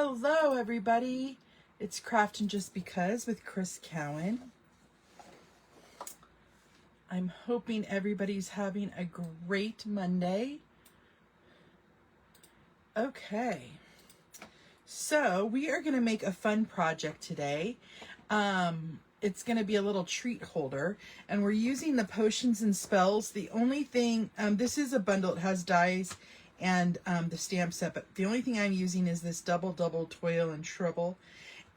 Hello everybody, it's Craftin' Just Because with Chris Cowan. I'm hoping everybody's having a great Monday. Okay, so we are going to make a fun project today. It's going to be a little treat holder, and we're using the Potions and Spells. The only thing, this is a bundle, it has dies and the stamp set, but the only thing I'm using is this Double Toil and Trouble.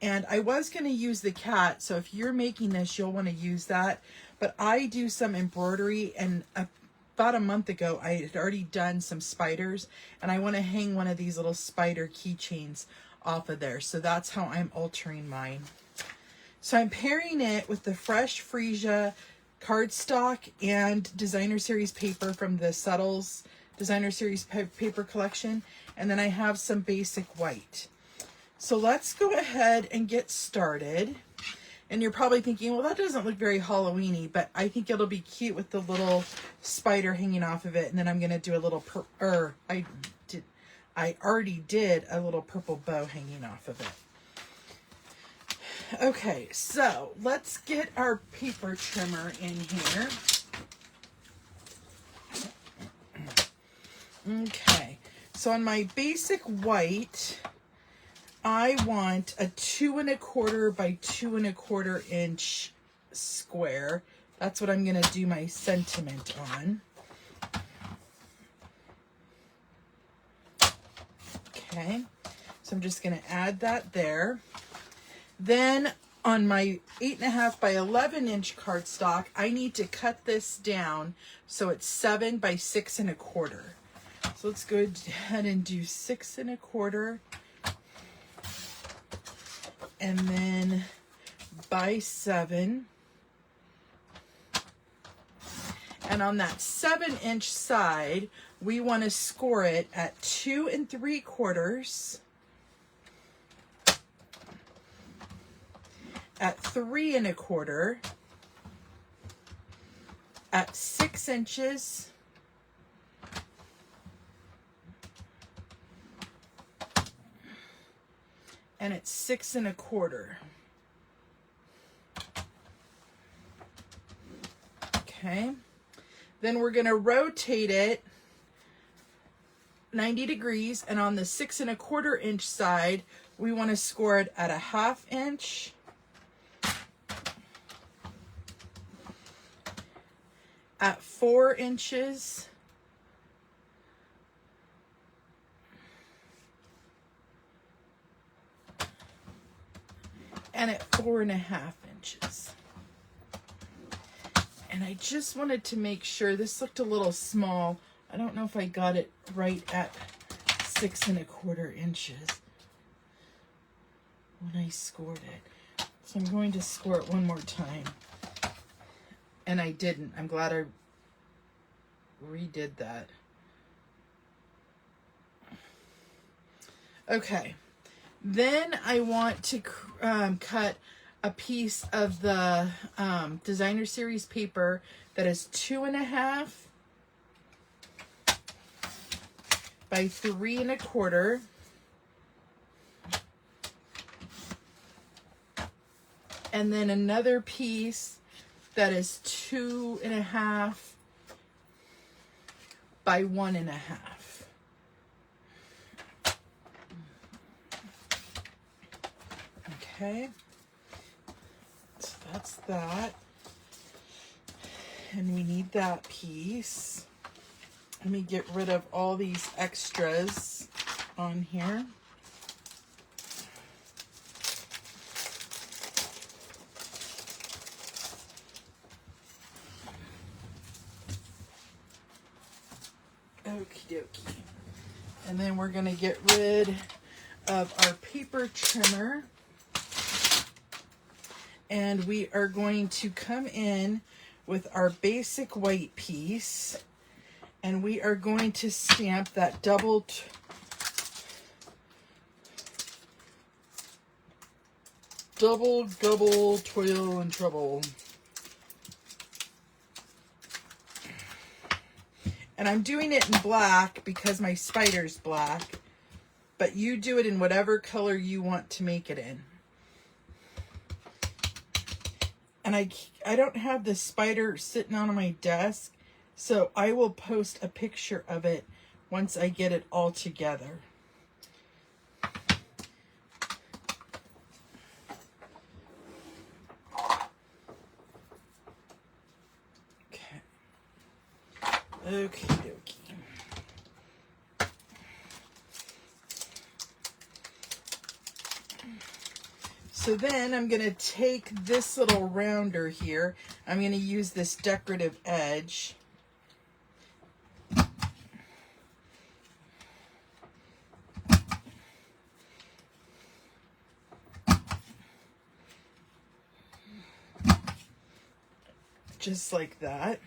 And I was going to use the cat, so if you're making this, you'll want to use that. But I do some embroidery, and about a month ago, I had already done some spiders, and I want to hang one of these little spider keychains off of there. So that's how I'm altering mine. So I'm pairing it with the Fresh Freesia cardstock and Designer Series paper from the Subtles Designer Series paper collection. And then I have some basic white. So let's go ahead and get started. And you're probably thinking, well, that doesn't look very Halloween-y, but I think it'll be cute with the little spider hanging off of it. And then I'm going to do a little, I already did a little purple bow hanging off of it. Okay, so let's get our paper trimmer in here. Okay, so on my basic white, I want a 2 1/4 by 2 1/4 inch square. That's what I'm going to do my sentiment on. Okay, so I'm just going to add that there. Then on my 8.5 by 11 inch cardstock, I need to cut this down so it's 7 by 6 1/4. So let's go ahead and do 6 1/4. And then by 7. And on that 7-inch side, we want to score it at 2 3/4, at 3 1/4, at 6 inches, and it's 6 1/4. Okay. Then we're going to rotate it 90 degrees, and on the 6 1/4 inch side, we want to score it at a 1/2 inch, at 4 inches, and at 4.5 inches. And I just wanted to make sure, this looked a little small. I don't know if I got it right at 6 1/4 inches when I scored it. So I'm going to score it one more time. And I didn't. I'm glad I redid that. Okay. Then I want to cut a piece of the Designer Series paper that is 2 1/2 by 3 1/4. And then another piece that is 2 1/2 by 1 1/2. Okay. So that's that. And we need that piece. Let me get rid of all these extras on here. Okie dokie. And then we're going to get rid of our paper trimmer. And we are going to come in with our basic white piece, and we are going to stamp that double toil and trouble. And I'm doing it in black because my spider's black, but you do it in whatever color you want to make it in. And I don't have the spider sitting on my desk, so I will post a picture of it once I get it all together. Okay. Okie dokie. So then I'm going to take this little rounder here. I'm going to use this decorative edge. Just like that.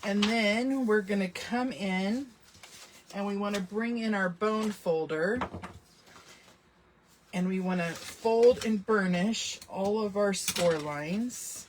And then we're going to come in and we want to bring in our bone folder. And we want to fold and burnish all of our score lines.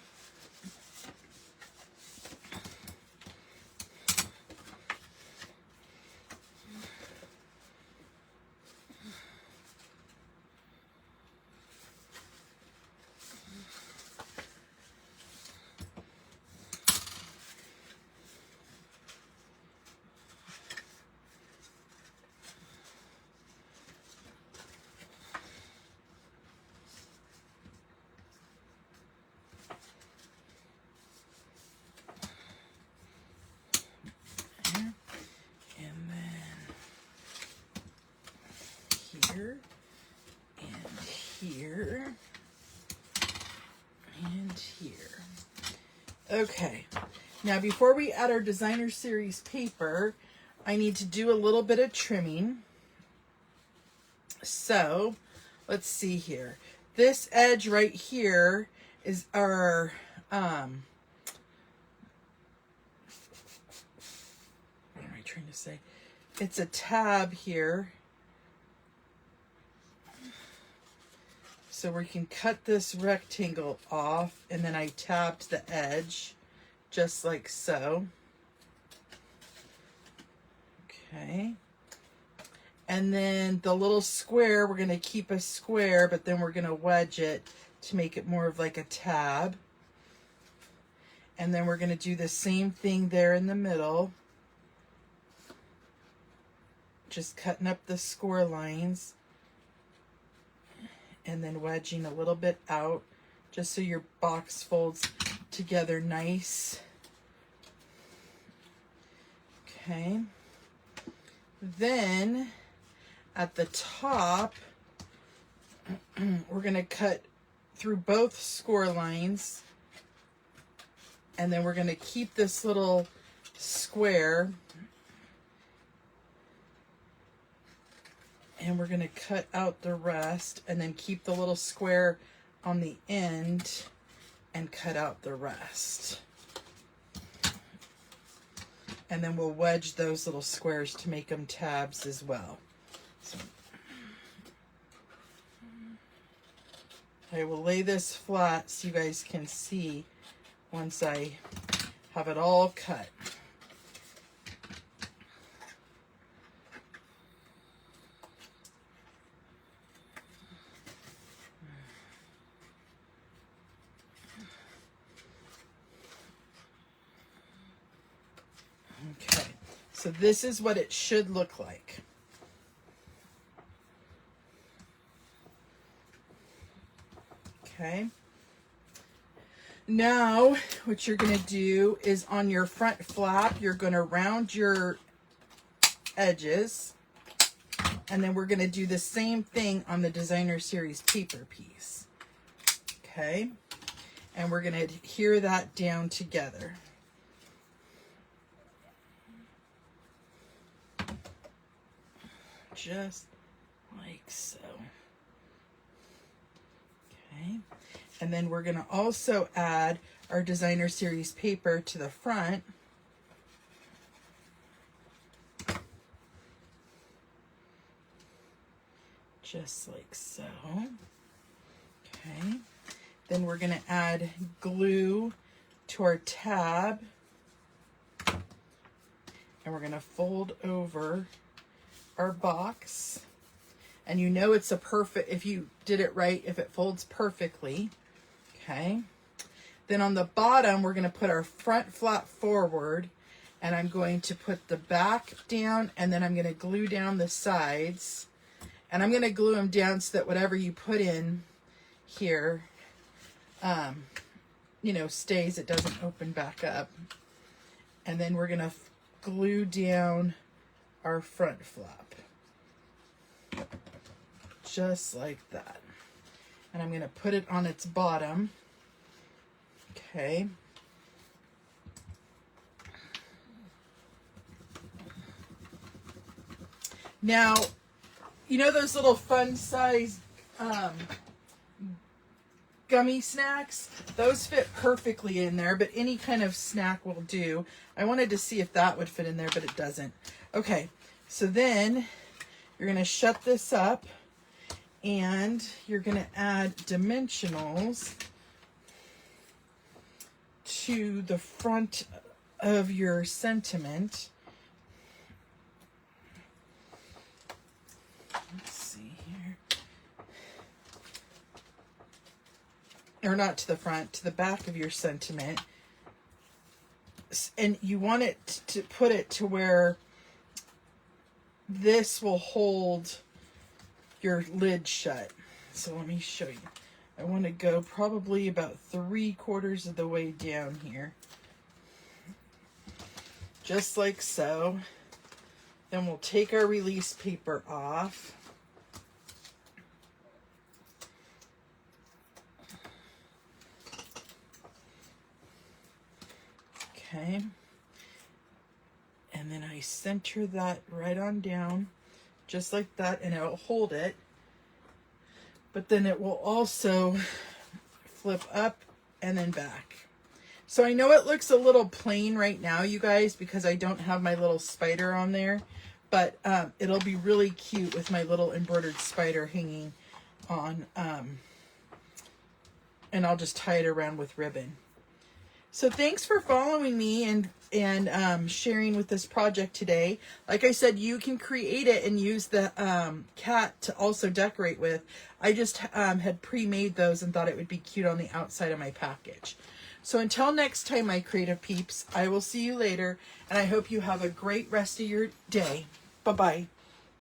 Here and here and here. Okay, now before we add our designer series paper, I need to do a little bit of trimming. So let's see here. This edge right here is our what am I trying to say? It's a tab here. So we can cut this rectangle off, and then I tabbed the edge just like so. Okay. And then the little square, we're going to keep a square, but then we're going to wedge it to make it more of like a tab. And then we're going to do the same thing there in the middle. Just cutting up the score lines. And then wedging a little bit out just so your box folds together nice. Okay. Then at the top, we're going to cut through both score lines. And then we're going to keep this little square. And we're going to cut out the rest and then keep the little square on the end and cut out the rest. And then we'll wedge those little squares to make them tabs as well. So I will lay this flat so you guys can see once I have it all cut. Okay, so this is what it should look like. Okay. Now, what you're going to do is on your front flap, you're going to round your edges. And then we're going to do the same thing on the designer series paper piece. Okay. And we're going to adhere that down together. Just like so. Okay. And then we're going to also add our designer series paper to the front. Just like so. Okay. Then we're going to add glue to our tab. And we're going to fold over our box. And you know it's a perfect, if you did it right, if it folds perfectly. Okay. Then on the bottom, we're going to put our front flap forward, and I'm going to put the back down, and then I'm going to glue down the sides. And I'm going to glue them down so that whatever you put in here, you know, stays. It doesn't open back up. And then we're going to glue down our front flap. Just like that. And I'm going to put it on its bottom. Okay. Now, you know those little fun size gummy snacks? Those fit perfectly in there, but any kind of snack will do. I wanted to see if that would fit in there, but it doesn't. Okay, so then you're going to shut this up, and you're going to add dimensionals to the front of your sentiment. Let's see here. Or not to the front, to the back of your sentiment. And you want it to put it to where this will hold your lid shut. So let me show you. I want to go probably about 3/4 of the way down here. Just like so. Then we'll take our release paper off. Okay. And then I center that right on down, just like that, and it'll hold it. But then it will also flip up and then back. So I know it looks a little plain right now, you guys, because I don't have my little spider on there. But it'll be really cute with my little embroidered spider hanging on. And I'll just tie it around with ribbon. So thanks for following me and sharing with this project today. Like I said, you can create it and use the cat to also decorate with. I just had pre-made those and thought it would be cute on the outside of my package. So until next time, my creative peeps, I will see you later, and I hope you have a great rest of your day. Bye-bye.